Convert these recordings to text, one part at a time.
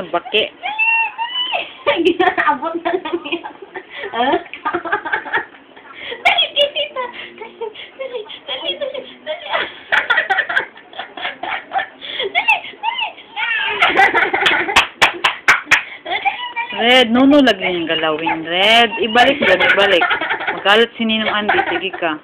Baki. Ginaabot na lang yan. Dali, tita. Dali. Red, nuno lagi yung galawin. Red, ibalik. Magalit si Ninong Andy. Sige ka.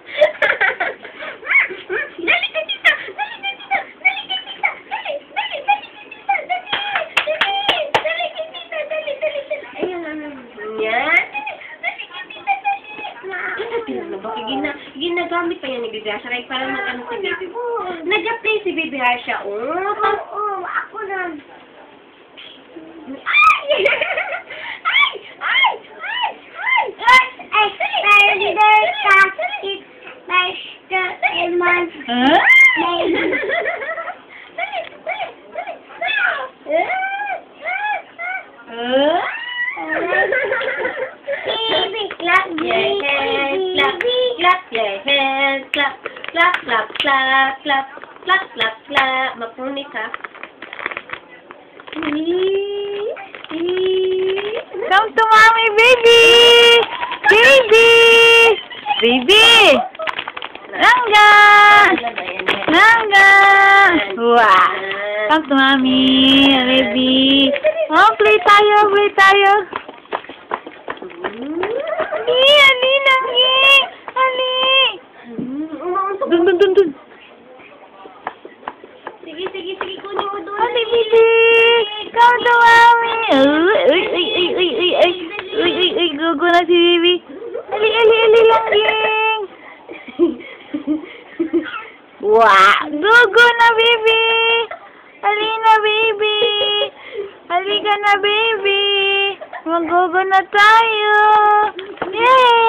Ginagamit pa yan ni Baby Harsha. Like, parang nag-ano si Baby. Nag-play si Baby Harsha. Oo, ako lang. Ay! Clap your hands, clap. Mapuni ka. Come to mommy, baby! Rangga! Wah! Come to mommy, baby! Oh, play tayo! Ali! Dun! Sige, kunin mo doon. Ali, baby! Come to mommy! Uy, gugo na si baby. Ali, langging! Wah! Gugo na, baby! Halika na, baby! Magugo na tayo! Yay!